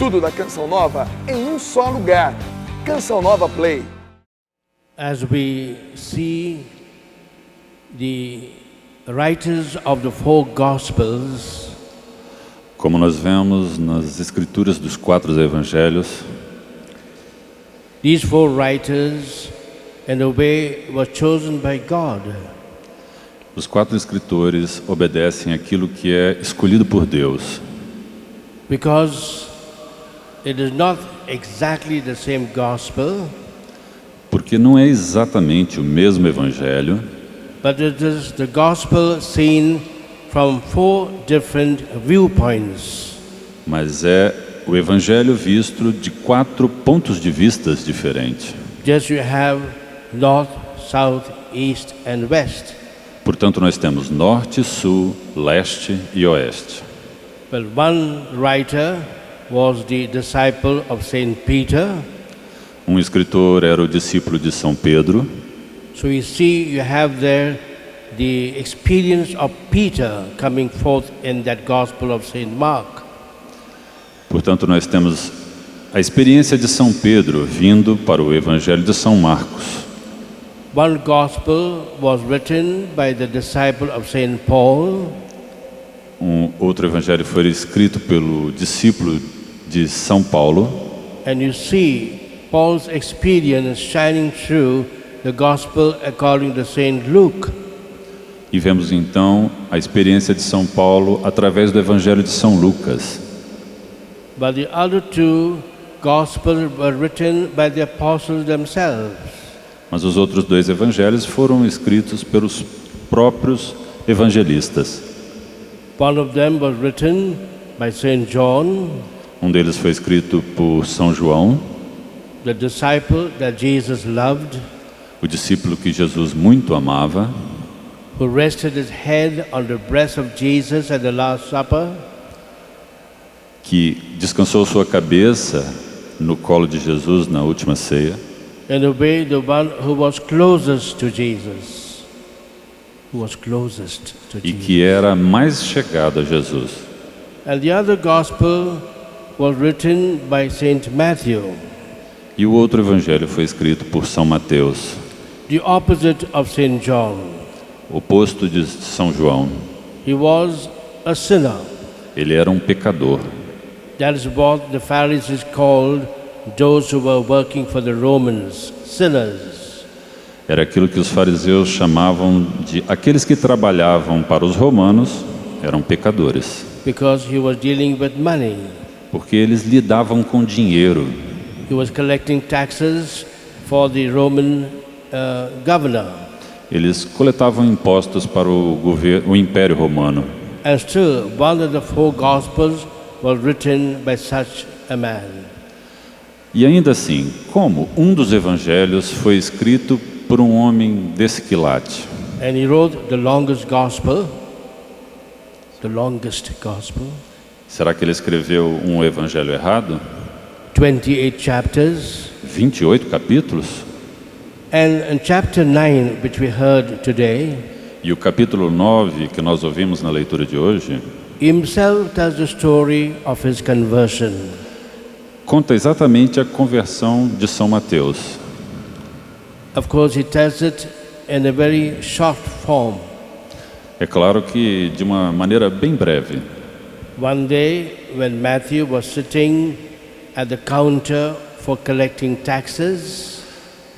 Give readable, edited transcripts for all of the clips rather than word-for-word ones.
Tudo da Canção Nova em um só lugar. Canção Nova Play. As we see the writers of the four Gospels, como nós vemos nas escrituras dos 4 evangelhos, these four writers, in a way, were chosen by God. os 4 escritores obedecem aquilo que é escolhido por Deus. Because it is not exactly the same gospel, Porque não é exatamente o mesmo evangelho, but it is the gospel seen from 4 different viewpoints. mas é o evangelho visto de 4 pontos de vistas diferentes. Just you have north, south, east and west. Portanto, nós temos norte, sul, leste e oeste. Well, one writer was the disciple of Saint Peter. Um escritor era o discípulo de São Pedro. So you see, you have there the experience of Peter coming forth in that Gospel of Saint Mark. Portanto, nós temos a experiência de São Pedro vindo para o Evangelho de São Marcos. One Gospel was written by the disciple of Saint Paul. Outro evangelho foi escrito pelo discípulo de São Paulo. And you see Paul's experience shining through the Gospel according to Saint Luke. E vemos então a experiência de São Paulo através do Evangelho de São Lucas. But the other 2 Gospels were written by the apostles themselves. Mas os outros 2 evangelhos foram escritos pelos próprios evangelistas. One of them was written by Saint John, Um deles foi escrito por São João, the disciple that Jesus loved, o discípulo que Jesus muito amava, who rested his head on the breast of Jesus at the Last Supper, que descansou sua cabeça no colo de Jesus na última ceia, in a way the one who was closest to Jesus. e que era mais chegado a Jesus. And the other gospel was written by Saint Matthew, E o outro evangelho foi escrito por São Mateus, the opposite of Saint John. oposto de São João. He was a sinner. Ele era um pecador. That is what the Pharisees called those who were working for the Romans, sinners. Era aquilo que os fariseus chamavam de aqueles que trabalhavam para os romanos eram pecadores, Because he was dealing with money. porque eles lidavam com dinheiro. He was collecting taxes for the Roman governor. Eles coletavam impostos para o Império Romano. And still, one of the 4 Gospels was written by such a man. E ainda assim, como um dos evangelhos foi escrito por um homem desse quilate? And he wrote the longest Gospel. Será que ele escreveu um evangelho errado? 28 chapters. 28 capítulos? And in chapter 9, which we heard today, E o capítulo 9, que nós ouvimos na leitura de hoje, himself tells the story of his conversion. conta exatamente a conversão de São Mateus. Of course, he tells it in a very short form. É claro que de uma maneira bem breve. One day, when Matthew was sitting at the counter for collecting taxes,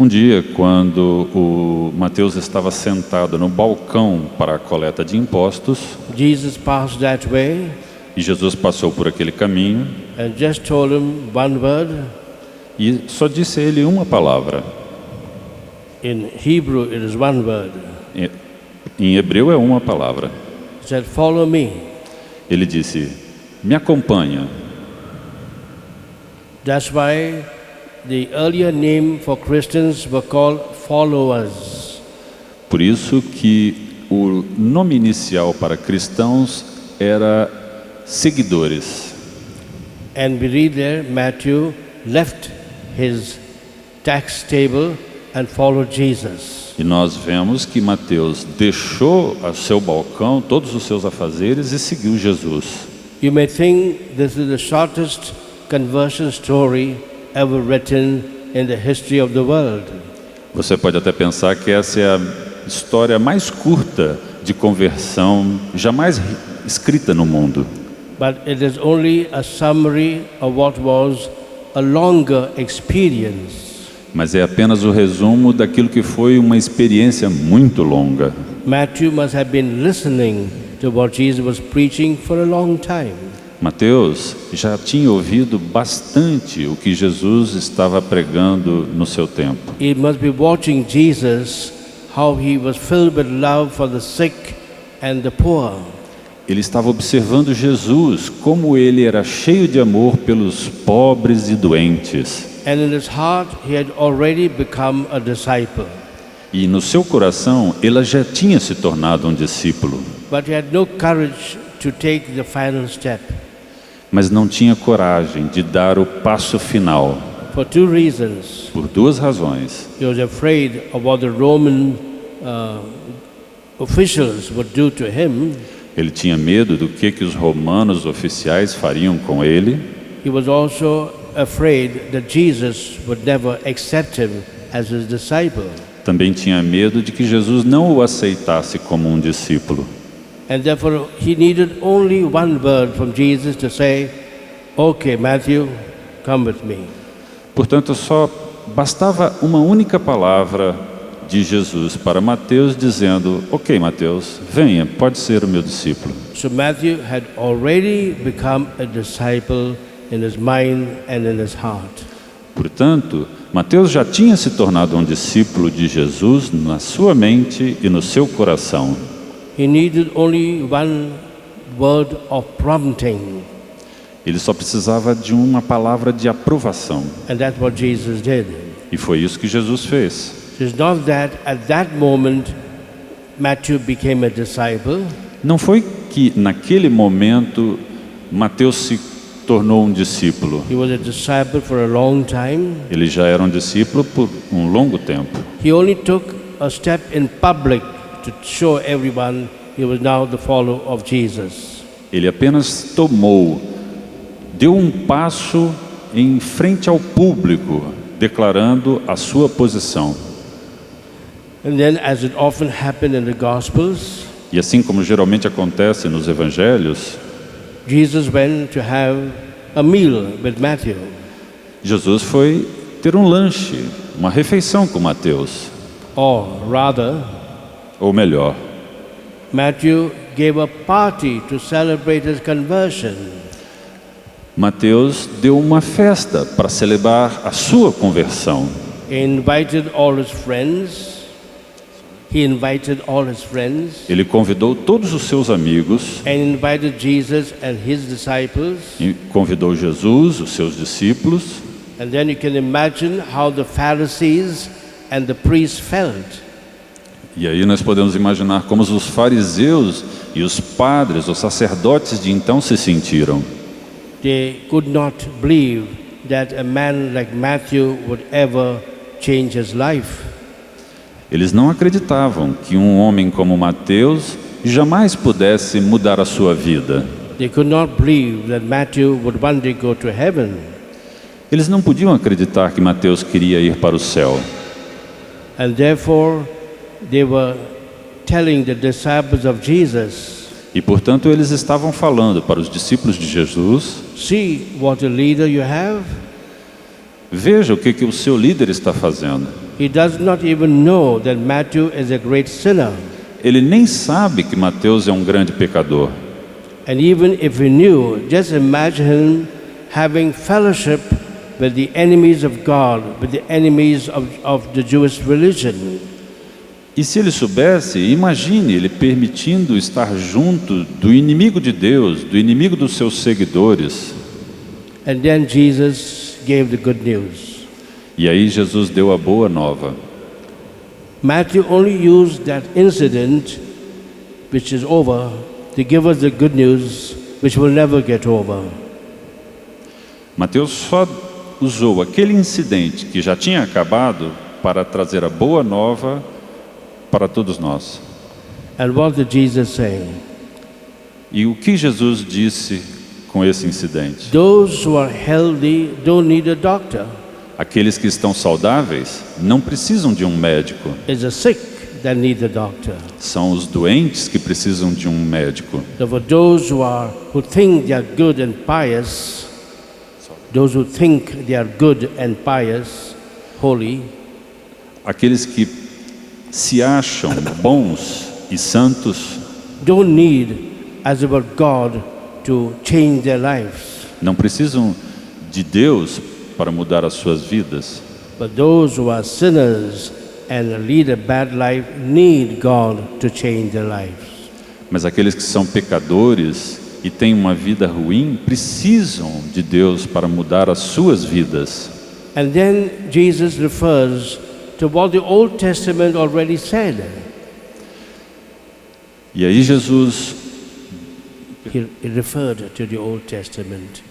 Um dia, quando o Mateus estava sentado no balcão para a coleta de impostos, Jesus passed that way e Jesus passou por aquele caminho and just told him one word. e só disse a ele uma palavra. In Hebrew, it is one word. Em hebreu é uma palavra. He said, "Follow me." Ele disse, me acompanha. That's why the earlier name for Christians were called followers. Por isso que o nome inicial para cristãos era seguidores. And we read there, Matthew left his tax table and followed Jesus. E nós vemos que Mateus deixou a seu balcão todos os seus afazeres e seguiu Jesus. You may think this is the shortest conversion story ever written in the history of the world. Você pode até pensar que essa é a história mais curta de conversão jamais escrita no mundo. But it is only a summary of what was a longer experience. Mas é apenas o resumo daquilo que foi uma experiência muito longa. Matthew must have been listening to what Jesus was preaching for a long time. Mateus já tinha ouvido bastante o que Jesus estava pregando no seu tempo. He must be watching Jesus, how he was filled with love for the sick and the poor. Ele estava observando Jesus, como ele era cheio de amor pelos pobres e doentes. And in his heart, he had already become a disciple. E no seu coração, ele já tinha se tornado um discípulo. But he had no courage to take the final step. Mas não tinha coragem de dar o passo final. For two reasons. Por duas razões. He was afraid of what the Roman officials would do to him. Ele tinha medo do que os romanos oficiais fariam com ele. He was also afraid that Jesus would never accept him as his disciple. Também tinha medo de que Jesus não o aceitasse como um discípulo. And therefore he needed only one word from Jesus to say, "Okay, Matthew, come with me." Portanto, só bastava uma única palavra de Jesus para Mateus dizendo: "Ok, Mateus, venha, pode ser o meu discípulo." So Matthew had already become a disciple in his mind and in his heart. Portanto, Mateus já tinha se tornado um discípulo de Jesus na sua mente e no seu coração. He needed only one word of prompting. Ele só precisava de uma palavra de aprovação. And that's what Jesus did. E foi isso que Jesus fez. It's not that at that moment Matthew became a disciple. Não foi que naquele momento Mateus se tornou um discípulo. He was a disciple for a long time. Ele já era um discípulo por um longo tempo. He only took a step in public to show everyone he was now the follower of Jesus. Ele apenas deu um passo em frente ao público, declarando a sua posição. And then, as it often happened in the Gospels, E assim como geralmente acontece nos evangelhos, Jesus went to have a meal with Matthew. Jesus foi ter um lanche, uma refeição com Mateus. Or rather, Ou melhor, Matthew gave a party to celebrate his conversion. Mateus deu uma festa para celebrar a sua conversão. He invited all his friends. Ele convidou todos os seus amigos. And invited Jesus and his disciples. E convidou Jesus, os seus discípulos. And then you can imagine how the Pharisees and the priests felt. E aí nós podemos imaginar como os fariseus e os padres, os sacerdotes de então se sentiram. They could not believe that a man like Matthew would ever change his life. Eles não acreditavam que um homem como Mateus jamais pudesse mudar a sua vida. They could not believe that Matthew would one day go to heaven. Eles não podiam acreditar que Mateus queria ir para o céu. And therefore they were telling the disciples of Jesus, e portanto eles estavam falando para os discípulos de Jesus: see what a leader you have. Veja o que o seu líder está fazendo. He does not even know that Matthew is a great sinner. Ele nem sabe que Mateus é um grande pecador. And even if he knew, just imagine him having fellowship with the enemies of God, with the enemies of the Jewish religion. E se ele soubesse, imagine ele permitindo estar junto do inimigo de Deus, do inimigo dos seus seguidores. And then Jesus gave the good news. E aí Jesus deu a boa nova. Matthew only used that incident, which is over, to give us the good news, which will never get over. Mateus só usou aquele incidente que já tinha acabado para trazer a boa nova para todos nós. And what did Jesus say? E o que Jesus disse com esse incidente? Those who are healthy don't need a doctor. Aqueles que estão saudáveis não precisam de um médico. It's the sick that need a doctor. São os doentes que precisam de um médico. So for those who think they are good and pious, those who think they are good and pious, holy, Aqueles que se acham bons e santos don't need, as it were, God to change their lives. não precisam de Deus para mudar as suas vidas. But those who are sinners and lead a bad life need God to change their lives. Mas aqueles que são pecadores e têm uma vida ruim precisam de Deus para mudar as suas vidas. And then Jesus refers to what the Old Testament already said. E aí Jesus, He referred to the Old Testament,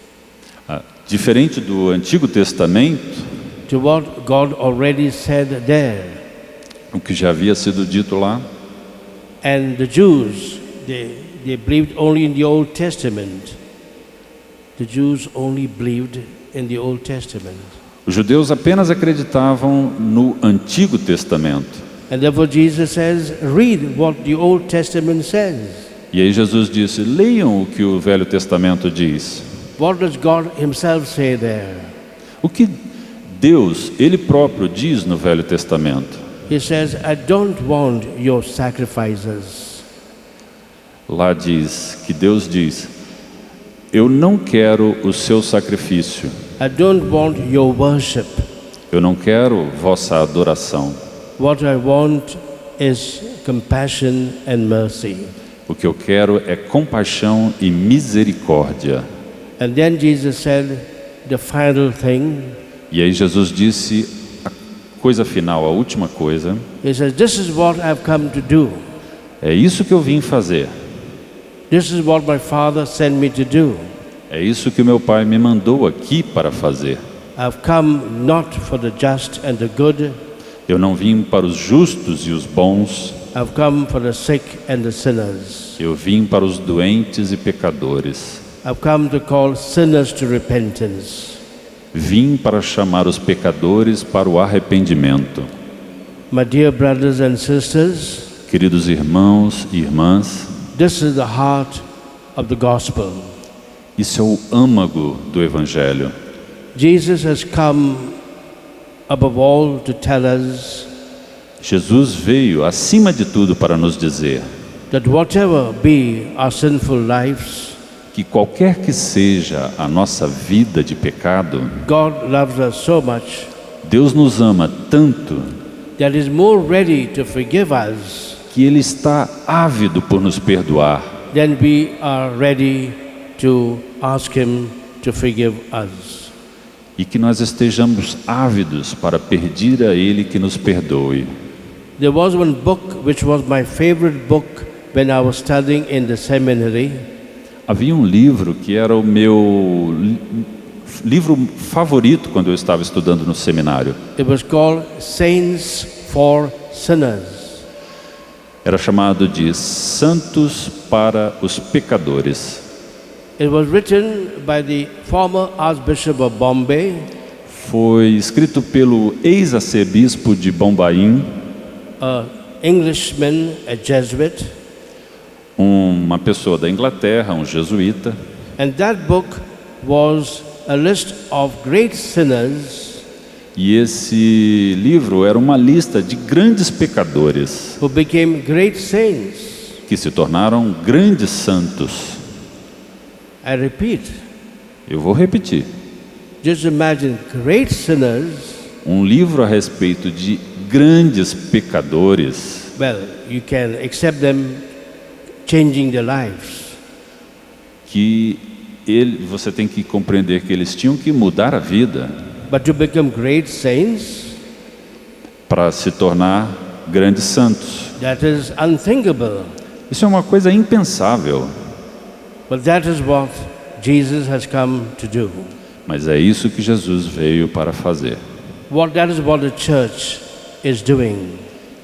diferente do Antigo Testamento, to what God already said there. o que já havia sido dito lá, And the Jews, they believed only in the Old Testament. The Jews only believed in the Old Testament. os judeus apenas acreditavam no Antigo Testamento. And therefore Jesus says, read what the Old Testament says. E aí Jesus disse, leiam o que o Velho Testamento diz. What does God himself say there? O que Deus, Ele próprio, diz no Velho Testamento? He says, I don't want your sacrifices. Lá diz, que Deus diz, eu não quero o seu sacrifício, I don't want your worship. eu não quero vossa adoração. What I want is compassion and mercy. O que eu quero é compaixão e misericórdia. And then Jesus said, the final thing, E aí Jesus disse a coisa final, a última coisa, he says, this is what I've come to do. é isso que eu vim fazer. This is what my Father sent me to do. É isso que meu Pai me mandou aqui para fazer. I've come not for the just and the good, Eu não vim para os justos e os bons, I've come for the sick and the sinners. eu vim para os doentes e pecadores. I've come to call sinners to repentance. Vim para chamar os pecadores para o arrependimento. My dear brothers and sisters, Queridos irmãos e irmãs, this is the heart of the gospel. isso é o âmago do Evangelho. Jesus has come above all to tell us Jesus veio, acima de tudo, para nos dizer that whatever be our sinful lives, que qualquer que seja a nossa vida de pecado, God loves us so much Deus nos ama tanto that He's more ready to forgive us que Ele está ávido por nos perdoar than we are ready to ask Him to forgive us. e que nós estejamos ávidos para pedir a Ele que nos perdoe. There was one book which was my favorite book when I was studying in the seminary. Havia um livro que era o meu livro favorito quando eu estava estudando no seminário. It was called Saints for Sinners. Era chamado de Santos para os Pecadores. It was written by the former Archbishop of Bombay, Foi escrito pelo ex-arcebispo de Bombaim, an Englishman, a Jesuit, uma pessoa da Inglaterra, um jesuíta. and that book was a list of great sinners E esse livro era uma lista de grandes pecadores who became great saints. que se tornaram grandes santos. I repeat, Eu vou repetir. just imagine great sinners. Um livro a respeito de grandes pecadores Well, you can accept them changing their lives. que você tem que compreender que eles tinham que mudar a vida But to become great saints, para se tornar grandes santos. that is unthinkable. Isso é uma coisa impensável, But that is what Jesus has come to do. mas é isso que Jesus veio para fazer. That is what the church is doing.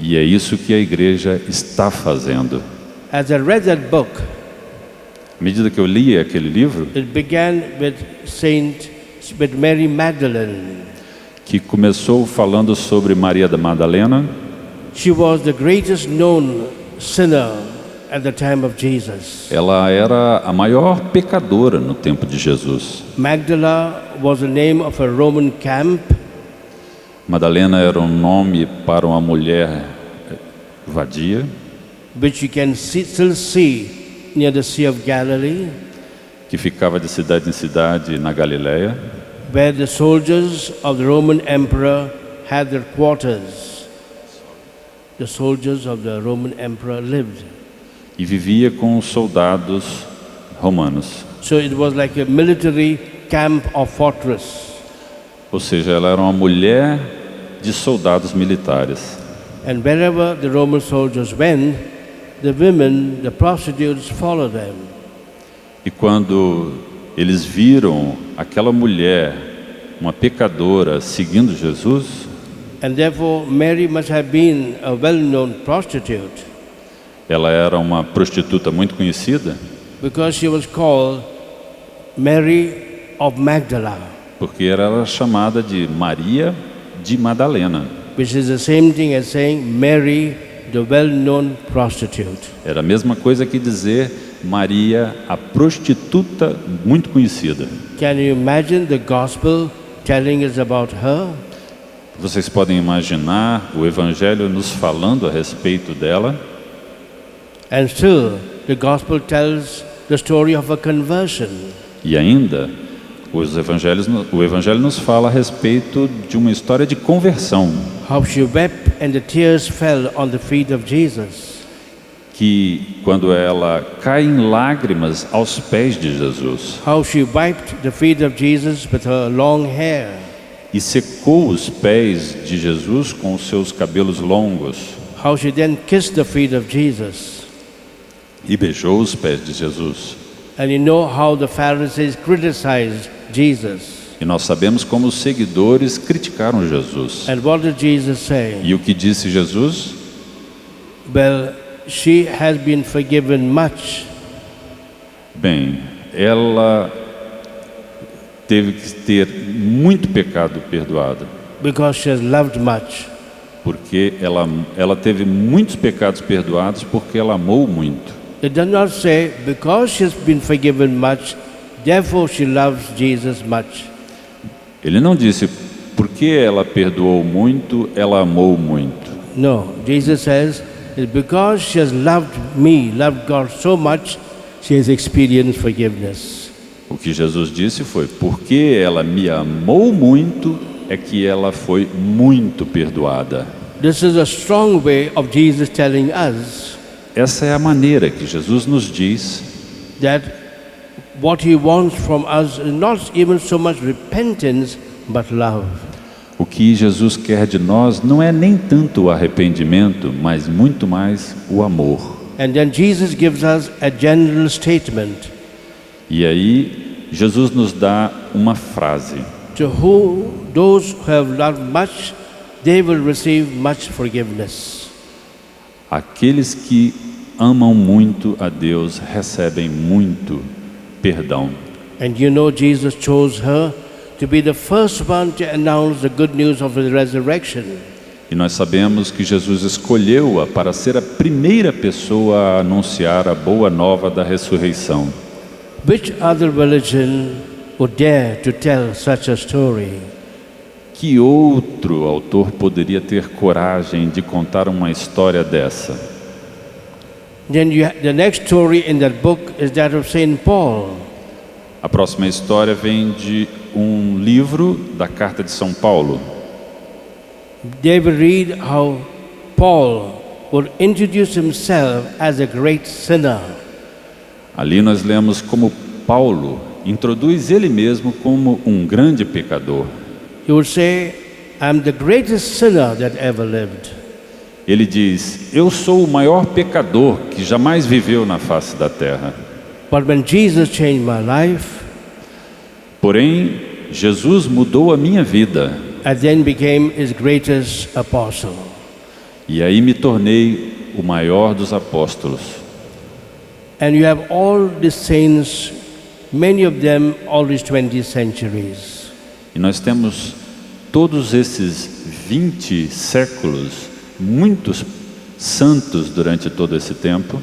E é isso que a igreja está fazendo. As I read that book, À medida que eu lia aquele livro, it began with Mary Magdalene. que começou falando sobre Maria da Madalena, She was the greatest known sinner at the time of Jesus. ela era a maior pecadora no tempo de Jesus. Magdala was the name of a Roman camp. Madalena era um nome para uma mulher vadia, Which you can still see near the Sea of Galilee, que ficava de cidade em cidade na Galileia, where the soldiers of the Roman emperor had their quarters. The soldiers of the Roman emperor lived. e vivia com os soldados romanos. So it was like a military camp or fortress. Ou seja, ela era uma mulher de soldados militares. And wherever the Roman soldiers went, the women, the prostitutes followed them. E quando eles viram aquela mulher, uma pecadora, seguindo Jesus, And therefore Mary must have been a well-known prostitute, ela era uma prostituta muito conhecida, because she was called Mary of Magdala, porque ela era chamada de Maria de Madalena. which is the same thing as saying Mary, the well-known prostitute. Era a mesma coisa que dizer Maria, a prostituta muito conhecida. Can you imagine the gospel telling us about her? Vocês podem imaginar o Evangelho nos falando a respeito dela, And still, the gospel tells the story of a conversion. e ainda o Evangelho nos fala a respeito de uma história de conversão, How she wept and the tears fell on the feet of Jesus. que quando ela cai em lágrimas aos pés de Jesus How she wiped the feet of Jesus with her long hair. e secou os pés de Jesus com os seus cabelos longos How she then kissed the feet of Jesus. e beijou os pés de Jesus. And you know how the Pharisees criticized Jesus. E nós sabemos como os seguidores criticaram Jesus. And what did Jesus say? E o que disse Jesus? Well, she has been forgiven much, Bem, ela teve que ter muito pecado perdoado, because she has loved much. porque ela teve muitos pecados perdoados porque ela amou muito. It does not say because she has been forgiven much, therefore she loves Jesus much. Ele não disse porque ela perdoou muito, ela amou muito. No, Jesus says it's because she has loved me, loved God so much, she has experienced forgiveness. O que Jesus disse foi porque ela me amou muito é que ela foi muito perdoada. This is a strong way of Jesus telling us Essa é a maneira que Jesus nos diz that what he wants from us is not even so much repentance, but love. o que Jesus quer de nós não é nem tanto o arrependimento, mas muito mais o amor. And then Jesus gives us a general statement. E aí Jesus nos dá uma frase: Those who have loved much, they will receive much forgiveness. aqueles que amam muito a Deus recebem muito perdão. And you know Jesus chose her to be the first one to announce the good news of his resurrection. E nós sabemos que Jesus escolheu-a para ser a primeira pessoa a anunciar a boa nova da ressurreição. Which other religion would dare to tell such a story? Que outro autor poderia ter coragem de contar uma história dessa? Then the next story in that book is that of Saint Paul. A próxima história vem de um livro da Carta de São Paulo. They will read how Paul would introduce himself as a great sinner. Ali nós lemos como Paulo introduz ele mesmo como um grande pecador. He would say, I'm the greatest sinner that ever lived. Ele diz: eu sou o maior pecador que jamais viveu na face da terra. But when Jesus changed my life, Porém, Jesus mudou a minha vida. I then became his greatest apostle. E aí me tornei o maior dos apóstolos. And you have all the saints, many of them always 20 centuries. E nós temos todos esses 20 séculos, muitos santos durante todo esse tempo.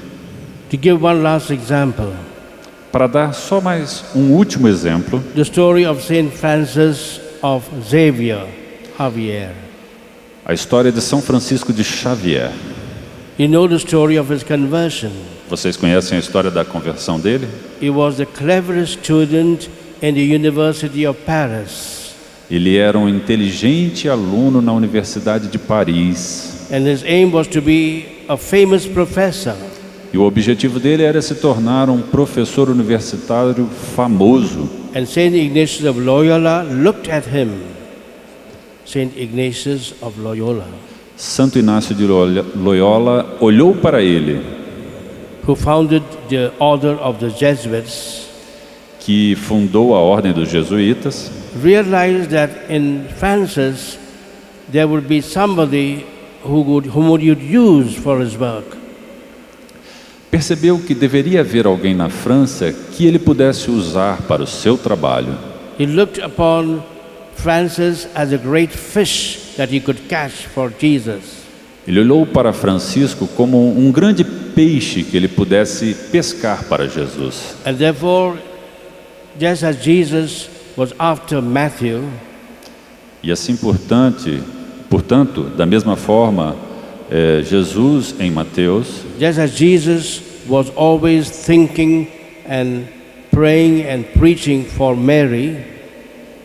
To give one last example, Para dar só mais um último exemplo, the story of Saint Francis of Xavier. a história de São Francisco de Xavier. You know the story of his conversion. Vocês conhecem a história da conversão dele? He was the cleverest student in the University of Paris, Ele era um inteligente aluno na Universidade de Paris. and his aim was to be a famous professor. E o objetivo dele era se tornar um professor universitário famoso. And Saint Ignatius of Loyola looked at him. Saint Ignatius of Loyola, Santo Inácio de Loyola olhou para ele, who founded the order of the Jesuits, que fundou a Ordem dos Jesuítas, realized that in Francis there would be somebody whom would you use for his work. percebeu que deveria haver alguém na França que ele pudesse usar para o seu trabalho. He looked upon Francis as a great fish that he could catch for Jesus. Ele olhou para Francisco como um grande peixe que ele pudesse pescar para Jesus. And therefore, just as Jesus was after Matthew, E assim, portanto, da mesma forma, Jesus em Mateus, just as Jesus was always thinking and praying and preaching for Mary,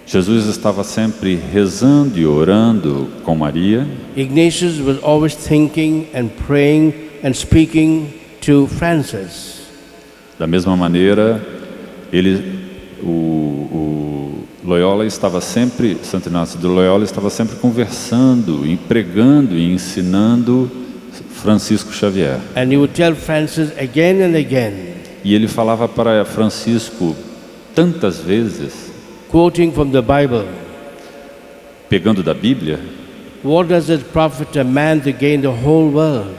Jesus estava sempre rezando e orando com Maria. Ignatius was always thinking and praying and speaking to Francis. Da mesma maneira, o Loyola estava sempre, Santo Inácio de Loyola estava sempre conversando, e pregando e ensinando Francisco Xavier. And he would tell Francis again and again, E ele falava para Francisco tantas vezes, quoting from the Bible, pegando da Bíblia, what does it profit a man to gain the whole world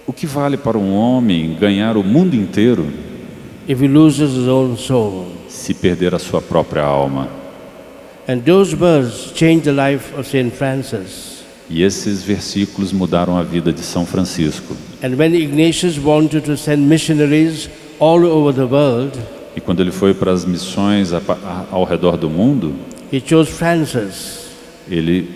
o que vale para um homem ganhar o mundo inteiro if he loses his own soul? se perder a sua própria alma? And those words changed the life of Saint Francis. E esses versículos mudaram a vida de São Francisco. And when Ignatius wanted to send missionaries all over the world, E quando ele foi para as missões ao redor do mundo, he chose Francis ele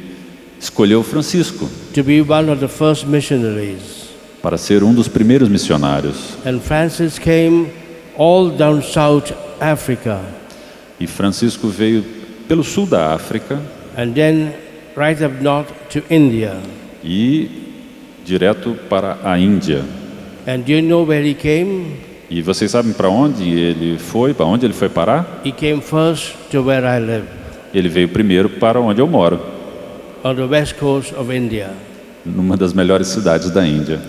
escolheu Francisco to be one of the first missionaries. para ser um dos primeiros missionários. And Francis came all down South Africa, E Francisco veio pelo sul da África and then right up north to India. e direto para a Índia. And do you know where he came? E vocês sabem para onde ele foi? Para onde ele foi parar? He came first to where I live, Ele veio primeiro para onde eu moro, on the west coast of India. numa das melhores cidades da Índia.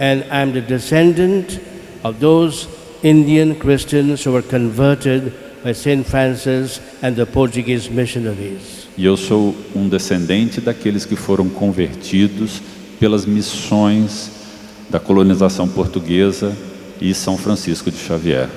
And I'm the descendant of those Indian Christians who were converted by Saint Francis and the Portuguese missionaries. E eu sou um descendente daqueles que foram convertidos pelas missões da colonização portuguesa e São Francisco de Xavier.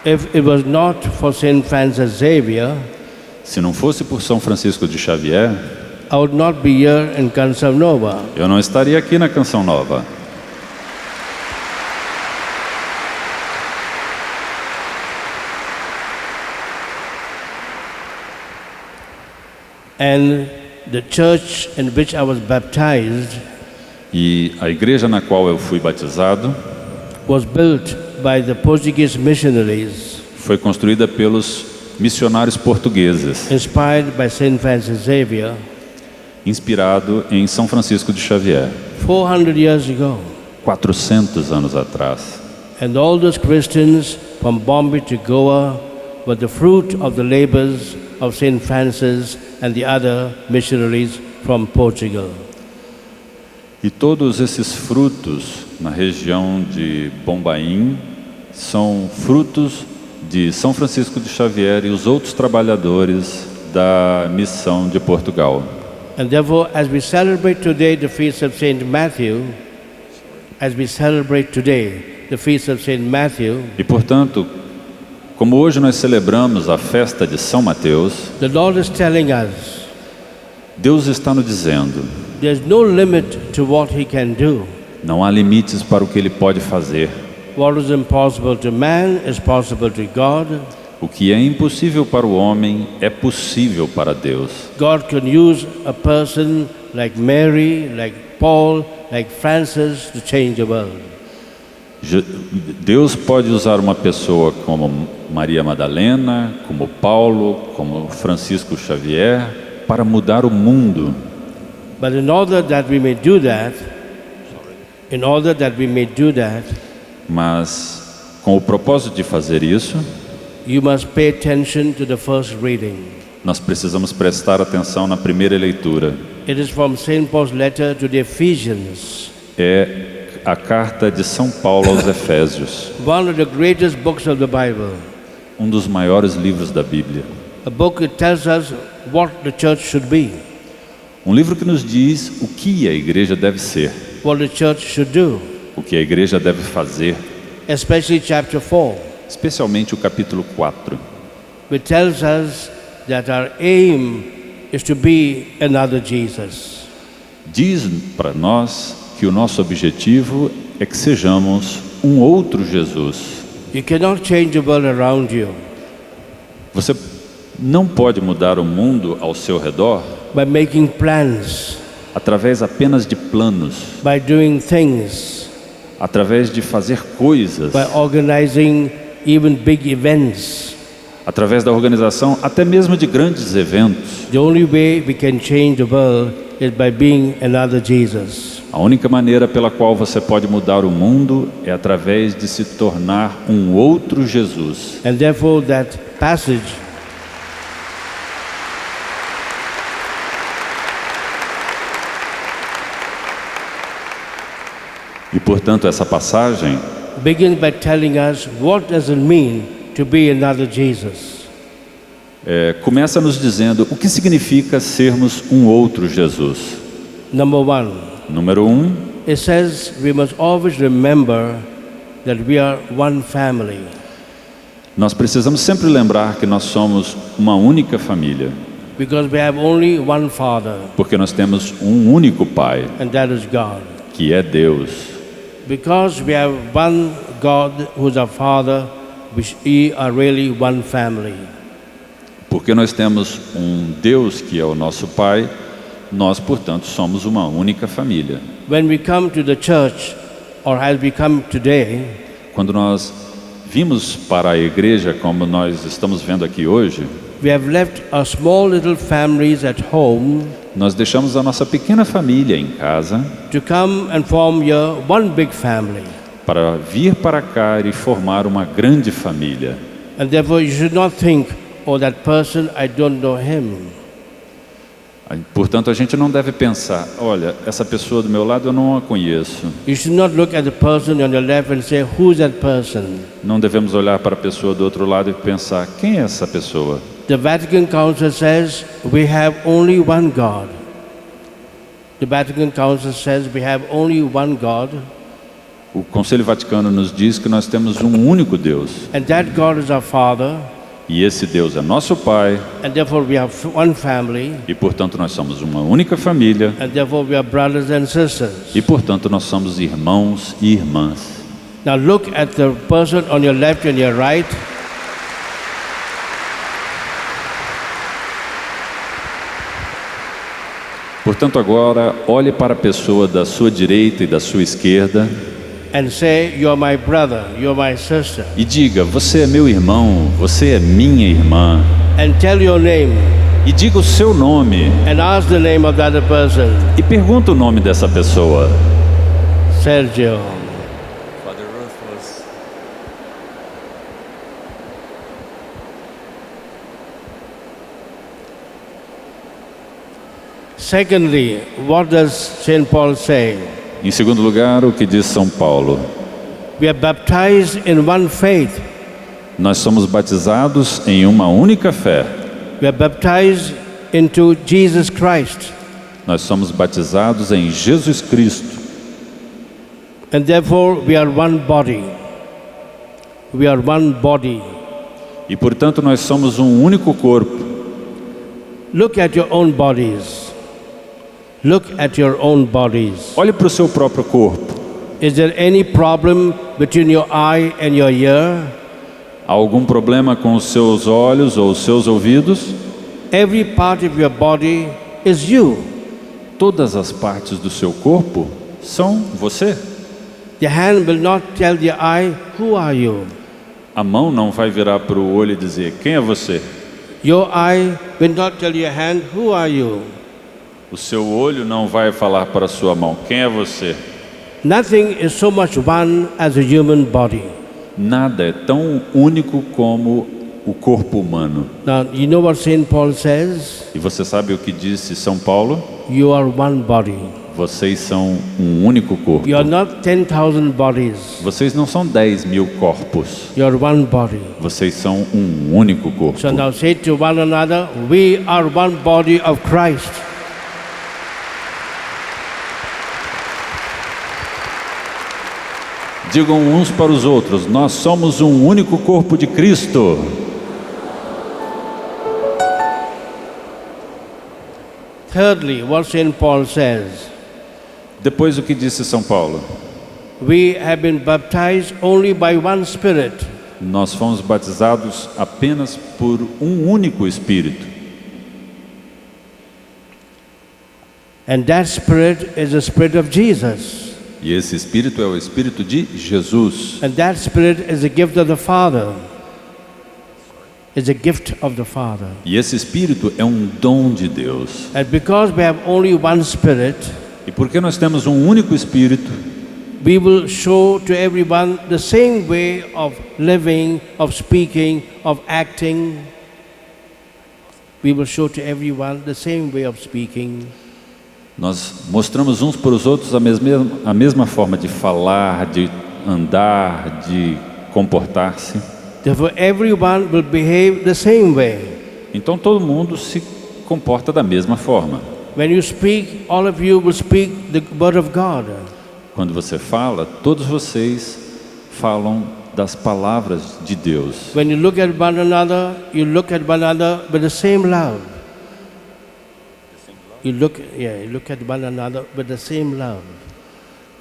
If it was not for Saint Francis Xavier, Se não fosse por São Francisco de Xavier, I would not be here in Canção Nova. eu não estaria aqui na Canção Nova. And the church in which I was baptized E a igreja na qual eu fui batizado was built by the Portuguese missionaries, foi construída pelos missionários portugueses, inspired by Saint Francis Xavier, inspirado em São Francisco de Xavier, 400 years ago. 400 anos atrás. And all those Christians from Bombay to Goa were the fruit of the labors of Saint Francis and the other missionaries from Portugal. E todos esses frutos na região de Bombaim são frutos de São Francisco de Xavier e os outros trabalhadores da missão de Portugal. And therefore, as we celebrate today the feast of Saint Matthew, E portanto, como hoje nós celebramos a festa de São Mateus, the Lord is telling us Deus está nos dizendo: there's no limit to what He can do. não há limites para o que Ele pode fazer. What is impossible to man is possible to God. O que é impossível para o homem é possível para Deus. God can use a person like Mary, like Paul, like Francis to change the world. Deus pode usar uma pessoa como Maria Madalena, como Paulo, como Francisco Xavier, para mudar o mundo. But in order that we may do that, mas com o propósito de fazer isso, you must pay attention to the first reading. Nós precisamos prestar atenção na primeira leitura. It is from St. Paul's letter to the Ephesians. É a carta de São Paulo aos Efésios. One of the greatest books of the Bible. Um dos maiores livros da Bíblia. A book that tells us what the church should be. Um livro que nos diz o que a igreja deve ser. What the church should do. O que a igreja deve fazer. Especially chapter 4. Especialmente o capítulo 4. Which tells us that our aim is to be another Jesus. Diz para nós que o nosso objetivo é que sejamos um outro Jesus. You cannot change the world around you. Você não pode mudar o mundo ao seu redor by making plans, através apenas de planos, by doing things, através de fazer coisas, by organizing even big events. Através da organização até mesmo de grandes eventos. The only way we can change the world is by being another Jesus. A única maneira pela qual você pode mudar o mundo é através de se tornar um outro Jesus. And therefore that passage E portanto essa passagem begins by telling us what does it mean to be another Jesus. Começa nos dizendo o que significa sermos um outro Jesus. Number one. Número 1. It says we must always remember that we are one family. Nós precisamos sempre lembrar que nós somos uma única família. Because we have only one Father. Porque nós temos um único Pai. And that is God. Que é Deus. Because we have one God who is our Father, we are really one family. Porque nós temos um Deus que é o nosso Pai, nós, portanto, somos uma única família. When we come to the church, or as we come today, quando nós vimos para a igreja como nós estamos vendo aqui hoje, we have left our small little families at home. Nós deixamos a nossa pequena família em casa to come and form here one big family. Para vir para cá e formar uma grande família. And therefore you should not think, oh, that person, I don't know him. Portanto, a gente não deve pensar, olha, essa pessoa do meu lado eu não a conheço. You should not look at the person on your left and say, who's that person? Não devemos olhar para a pessoa do outro lado e pensar, quem é essa pessoa? The Vatican Council says we have only one God. The Vatican Council says we have only one God. O Conselho Vaticano nos diz que nós temos um único Deus. And that God is our Father. E esse Deus é nosso Pai. And therefore we have one family. E portanto nós somos uma única família. And therefore we are brothers and sisters. E portanto nós somos irmãos e irmãs. Now look at the person on your left and your right. Portanto, agora olhe para a pessoa da sua direita e da sua esquerda. And say, you are my brother, you are my sister. E diga, você é meu irmão, você é minha irmã. And tell your name. E diga o seu nome. And ask the name of the other person. E pergunta o nome dessa pessoa. Sergio. Father Rufus. Secondly, what does St. Paul say? Em segundo lugar, o que diz São Paulo? We are baptized in one faith. Nós somos batizados em uma única fé. We are baptized into Jesus Christ. Nós somos batizados em Jesus Cristo. And therefore we are one body. We are one body. E portanto nós somos um único corpo. Look at your own bodies. Look at your own bodies. Olhe para o seu próprio corpo. Is there any problem between your eye and your ear? Há algum problema com os seus olhos ou os seus ouvidos? Every part of your body is you. Todas as partes do seu corpo são você. The hand will not tell the eye, who are you? A mão não vai virar para o olho e dizer, quem é você? Your eye will not tell your hand, who are you? O seu olho não vai falar para a sua mão, quem é você? Nothing is so much one as a human body. Nada é tão único como o corpo humano. Now, you know what Saint Paul says? E você sabe o que disse São Paulo? You are one body. Vocês são um único corpo. You are not 10,000 bodies. Vocês não são 10.000 corpos. You are one body. Vocês são um único corpo. So now say to one another, we are one body of Christ. Digam uns para os outros, nós somos um único corpo de Cristo. Thirdly, what Saint Paul says, Depois o que disse São Paulo? we have been baptized only by one Spirit. Nós fomos batizados apenas por um único Espírito. And that Spirit is the Spirit of Jesus. E esse Espírito é o Espírito de Jesus. And that Spirit is a gift of the Father. It's a gift of the Father. E esse Espírito é um dom de Deus. And because we have only one Spirit, E porque nós temos um único Espírito, we will show to everyone the same way of living, of speaking, of acting. We will show to everyone the same way of speaking. nós mostramos uns para os outros a mesma forma de falar, de andar, de comportar-se. Therefore, everyone will behave the same way. Então todo mundo se comporta da mesma forma. When you speak, all of you will speak the word of God. Quando você fala, todos vocês falam das palavras de Deus. When you look at one another, you look at one another with the same love. You look at one another with the same love.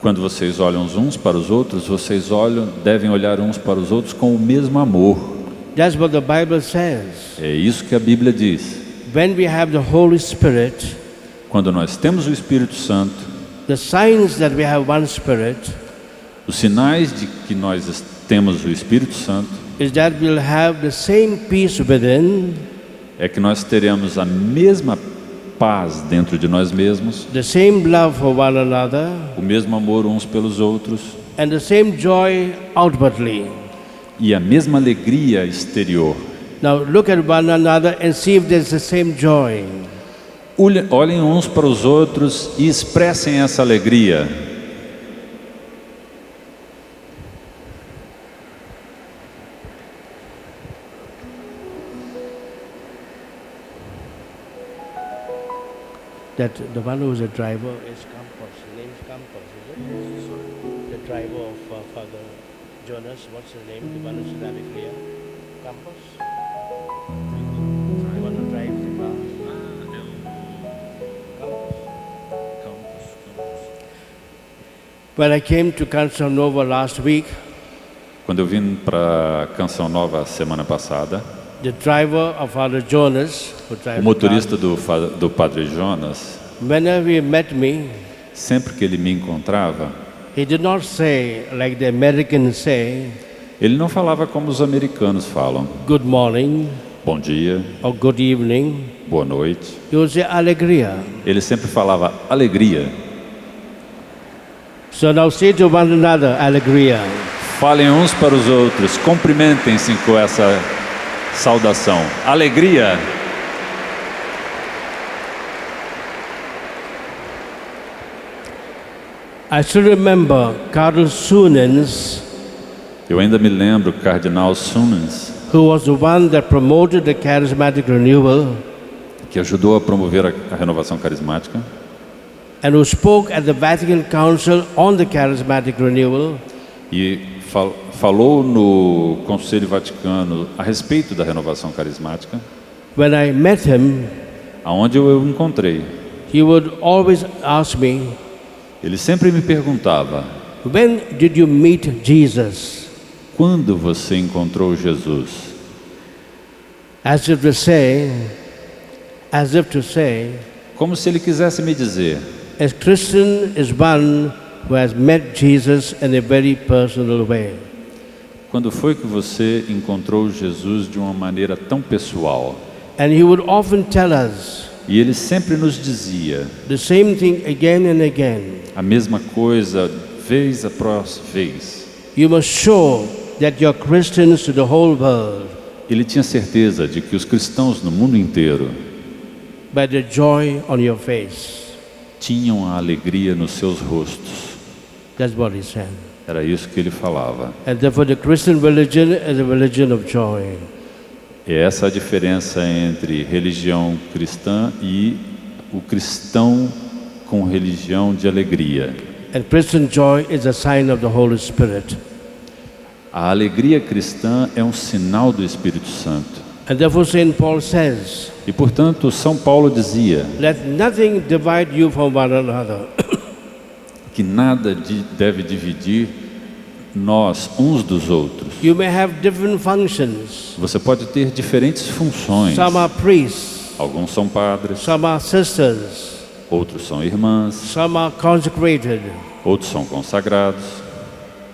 Quando vocês olham uns para os outros, vocês devem olhar uns para os outros com o mesmo amor. That's what the Bible says. É isso que a Bíblia diz. When we have the Holy Spirit, Quando nós temos o Espírito Santo, the signs that we have one Spirit os sinais de que nós temos o Espírito Santo is that we'll have the same peace within, é que nós teremos a mesma paz dentro de nós mesmos, the same love for one another, o mesmo amor uns pelos outros and the same joy outwardly. e a mesma alegria exterior. Now look at one another and see if there's the same joy. Olhem uns para os outros e expressem essa alegria. That the one who is a driver is Campos. His name is Campos, is it? The driver of Father Jonas. What's his name? The one who's in Alegria? Campos? The one who drives the car? Campos. When I came to Canção Nova last week, Quando eu vim para Canção Nova semana passada, the driver of Father Jonas, who o drives motorista the do Padre Jonas, car, whenever he met me, sempre que ele me encontrava, he did not say like the Americans say, ele não falava como os americanos falam. good morning Bom dia, or good evening. boa noite. He would say alegria. Ele sempre falava alegria. So now say to one another, alegria. Falem uns para os outros, cumprimentem-se com essa saudação. Alegria. I still remember Carl Sunens Eu ainda me lembro, Cardeal Summers, who was the one that promoted the charismatic renewal que ajudou a promover a renovação carismática and who spoke at the Vatican Council on the charismatic renewal, e falou no Conselho Vaticano a respeito da renovação carismática. when I met him, Aonde eu o encontrei, he would always ask me, ele sempre me perguntava: when did you meet Jesus? quando você encontrou Jesus? As if to say, Como se ele quisesse me dizer: a Christian is one who has met Jesus in a very personal way. quando foi que você encontrou Jesus de uma maneira tão pessoal? And he would often tell us E ele sempre nos dizia the same thing again and again. a mesma coisa, vez após vez. You must show that you're Christians to the whole world Ele tinha certeza de que os cristãos no mundo inteiro by the joy on your face. tinham a alegria nos seus rostos. That's what he said. Era isso que ele falava. And therefore the Christian religion is a religion of joy. E essa é a diferença entre religião cristã e o cristão com religião de alegria. And Christian joy is a sign of the Holy Spirit. A alegria cristã é um sinal do Espírito Santo. And therefore St. Paul says, E portanto, São Paulo dizia let nothing divide you from one another. que nada deve dividir nós uns dos outros. You may have different functions. Você pode ter diferentes funções. Some are priests, Alguns são padres, some are sisters, outros são irmãs, some are consecrated, outros são consagrados,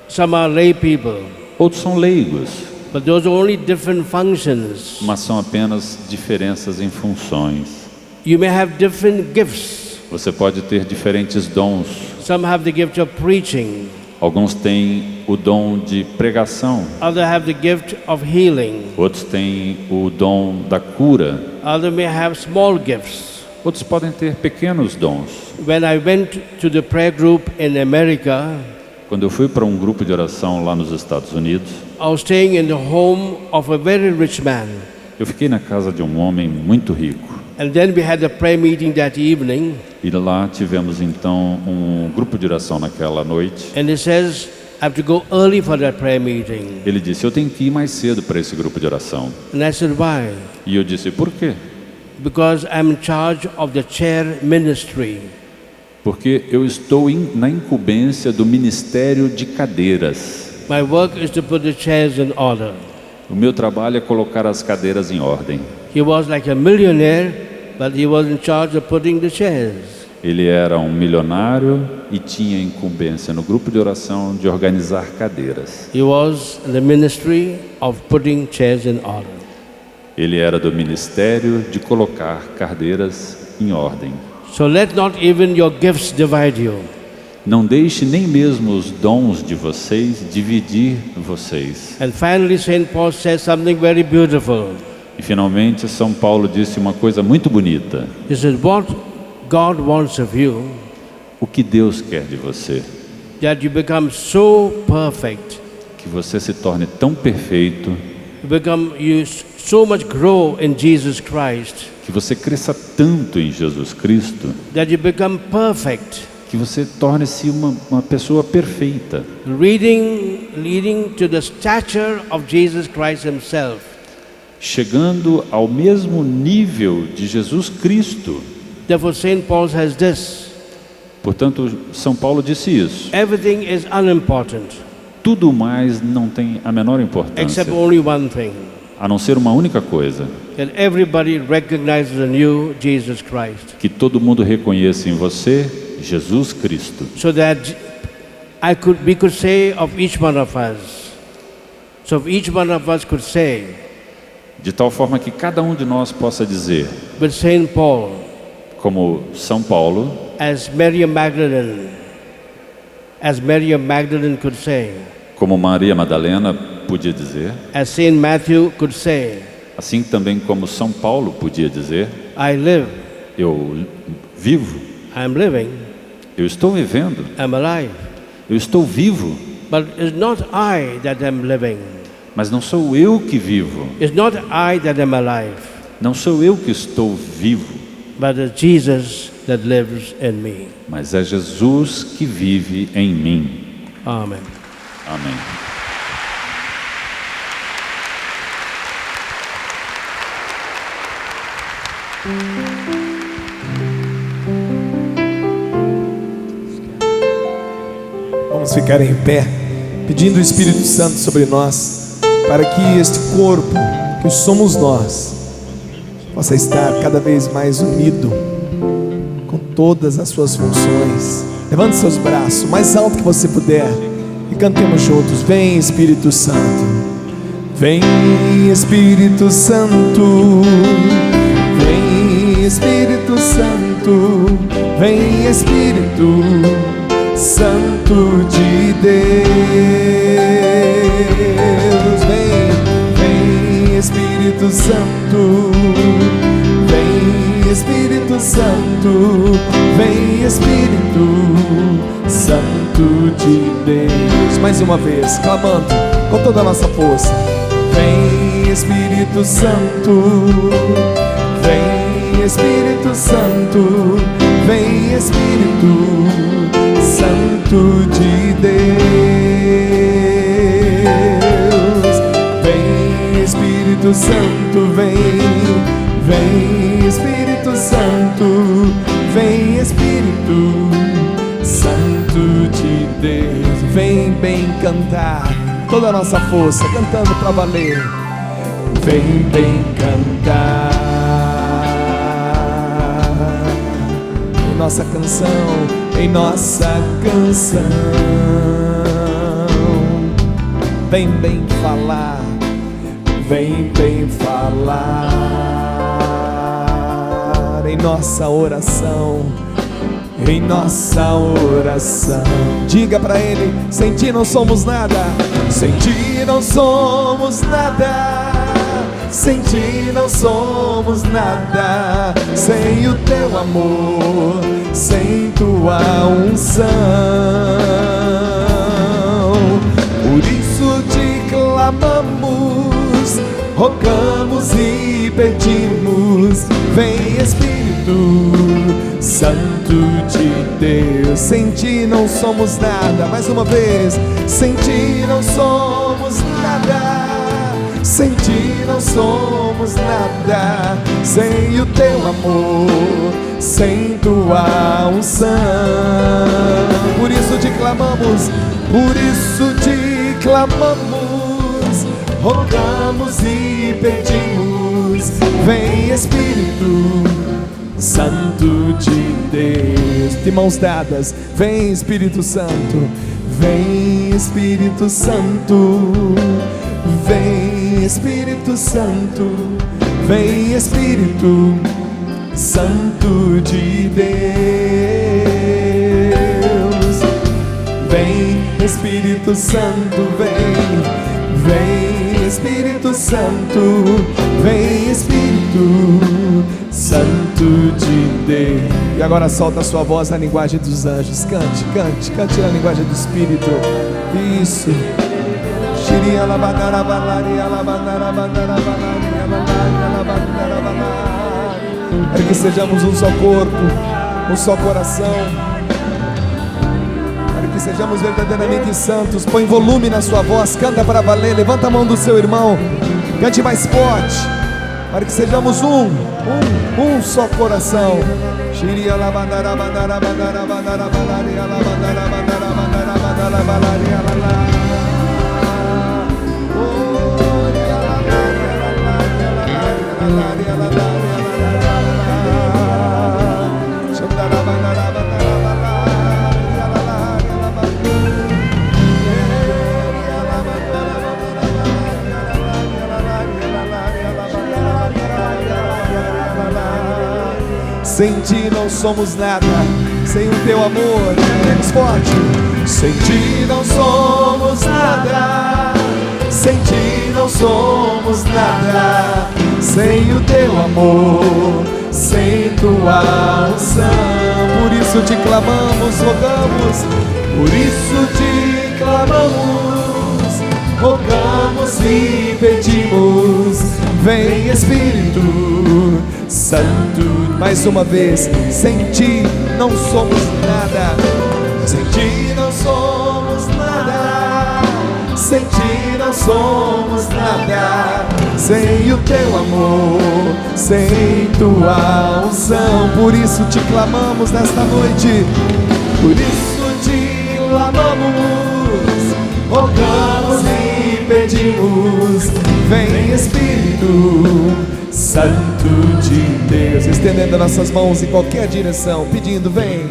some are lay people. outros são leigos, But those are only different functions. mas são apenas diferenças em funções. You may have different gifts. Você pode ter diferentes dons. Some have the gift of preaching, Alguns têm o dom de pregação, others have the gift of healing, outros têm o dom da cura, others may have small gifts. outros podem ter pequenos dons. When I went to the prayer group in America, Quando eu fui para um grupo de oração lá nos Estados Unidos, I was staying in the home of a very rich man. eu fiquei na casa de um homem muito rico. And then we had a prayer meeting that evening, E lá tivemos então um grupo de oração naquela noite. and he says, I have to go early for that prayer meeting. Ele disse: eu tenho que ir mais cedo para esse grupo de oração. And I said, why? E eu disse: por quê? Because I'm in charge of the chair ministry. Porque eu estou na incumbência do ministério de cadeiras. My work is to put the chairs in order. O meu trabalho é colocar as cadeiras em ordem. He was like a millionaire, but he was in charge of putting the chairs. Ele era um milionário e tinha incumbência no grupo de oração de organizar cadeiras. He was in the ministry of putting chairs in order. Ele era do ministério de colocar cadeiras em ordem. So let not even your gifts divide you. Não deixe nem mesmo os dons de vocês dividir vocês. And finally, St. Paul says something very beautiful. E finalmente São Paulo disse uma coisa muito bonita. He said, what God wants of you, O que Deus quer de você? that you become so perfect, Que você se torne tão perfeito, you so much grow in Jesus Christ, que você cresça tanto em Jesus Cristo, that you become perfect, que você torne-se uma pessoa perfeita, leading to the stature of Jesus Christ himself. chegando ao mesmo nível de Jesus Cristo. Therefore, St. Paul says this, Portanto, São Paulo disse isso. everything is unimportant, Tudo mais não tem a menor importância, except only one thing, a não ser uma única coisa: that everybody recognizes in you Jesus Christ. que todo mundo reconheça em você Jesus Cristo. So that we could say of each one of us, so if each one of us could say, De tal forma que cada um de nós possa dizer, with St. Paul, como São Paulo, as Mary Magdalene could say, como Maria Madalena podia dizer, as St. Matthew could say, assim também como São Paulo podia dizer: I live, eu vivo, I'm living, eu estou vivendo, I'm alive. eu estou vivo. But it's not I that am living. Mas não sou eu que vivo. It's not I that am alive. Não sou eu que estou vivo. But it's Jesus that lives in me. Mas é Jesus que vive em mim. Amen. Amém. Vamos ficar em pé, pedindo o Espírito Santo sobre nós, para que este corpo, que somos nós, possa estar cada vez mais unido com todas as suas funções. Levante seus braços, mais alto que você puder, e cantemos juntos. Vem, Espírito Santo. Vem, Espírito Santo. Vem, Espírito Santo. Vem, Espírito Santo de Deus. Vem, vem, Espírito Santo. Vem, Espírito Santo. Vem, Espírito Santo de Deus. Mais uma vez, clamando com toda a nossa força. Vem, Espírito Santo. Vem, Espírito Santo. Vem, Espírito Santo de Deus. Vem, Espírito Santo. Vem, vem, Espírito Santo. Vem, Espírito Santo de Deus. Vem bem cantar toda a nossa força, cantando para valer. Vem bem cantar em nossa canção, em nossa canção. Vem bem falar, vem bem falar em nossa oração. Em nossa oração, diga para Ele: sem Ti não somos nada, sem Ti não somos nada, sem Ti não somos nada, sem o Teu amor, sem Tua unção. Por isso Te clamamos, rogamos e pedimos. Vem, Espírito Santo de Deus. Sem Ti não somos nada. Mais uma vez. Sem Ti não somos nada, sem Ti não somos nada, sem o Teu amor, sem Tua unção. Por isso Te clamamos, por isso Te clamamos, rogamos e pedimos. Vem, Espírito Santo de Deus. De mãos dadas, vem, Espírito Santo. Vem, Espírito Santo. Vem, Espírito Santo. Vem, Espírito Santo de Deus. Vem, Espírito Santo. Vem, vem, Espírito Santo. Vem, Espírito Santo de Deus. E agora solta a sua voz na linguagem dos anjos. Cante, cante, cante na linguagem do Espírito. Isso. Para que sejamos um só corpo, um só coração, para que sejamos verdadeiramente santos. Põe volume na sua voz, canta para valer. Levanta a mão do seu irmão, cante mais forte, para que sejamos um só coração. Sem Ti não somos nada, sem o Teu amor. Mais forte. Sem Ti não somos nada, sem Ti não somos nada, sem o Teu amor, sem Tua unção. Por isso Te clamamos, rogamos, por isso Te clamamos, rogamos e pedimos. Vem Espírito Santo. Mais uma vez, sem ti não somos nada. Sem ti não somos nada. Sem ti não somos nada. Sem o teu amor, sem tua unção. Por isso te clamamos nesta noite. Por isso te clamamos, rogamos e pedimos. Vem Espírito Santo de Deus. Estendendo nossas mãos em qualquer direção, pedindo: vem,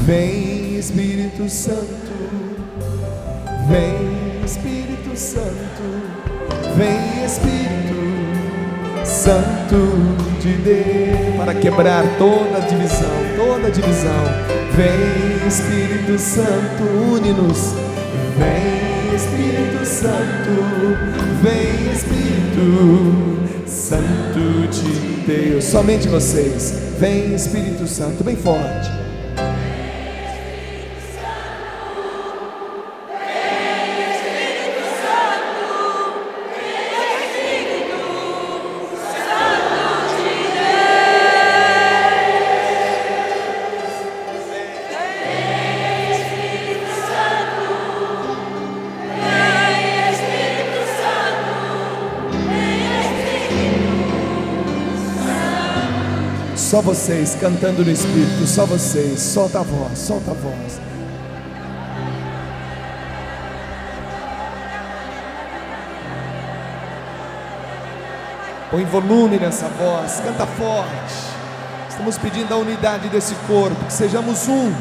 vem Espírito Santo. Vem Espírito Santo. Vem Espírito Santo de Deus, para quebrar toda divisão, toda divisão. Vem Espírito Santo, une-nos. Vem Espírito Santo. Vem Espírito Santo de Deus. Somente vocês. Vem Espírito Santo, bem forte. Só vocês cantando no Espírito, só vocês. Solta a voz, solta a voz. Põe volume nessa voz, canta forte. Estamos pedindo a unidade desse corpo, que sejamos um.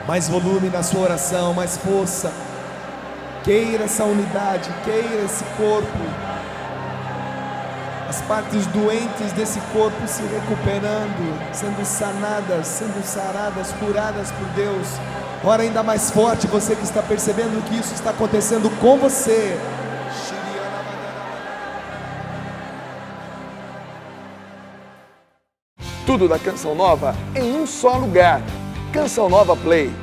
Mais volume na sua oração, mais força. Queira essa unidade, queira esse corpo. As partes doentes desse corpo se recuperando, sendo sanadas, sendo saradas, curadas por Deus. Ora ainda mais forte, você que está percebendo que isso está acontecendo com você. Tudo da Canção Nova em um só lugar. Canção Nova Play.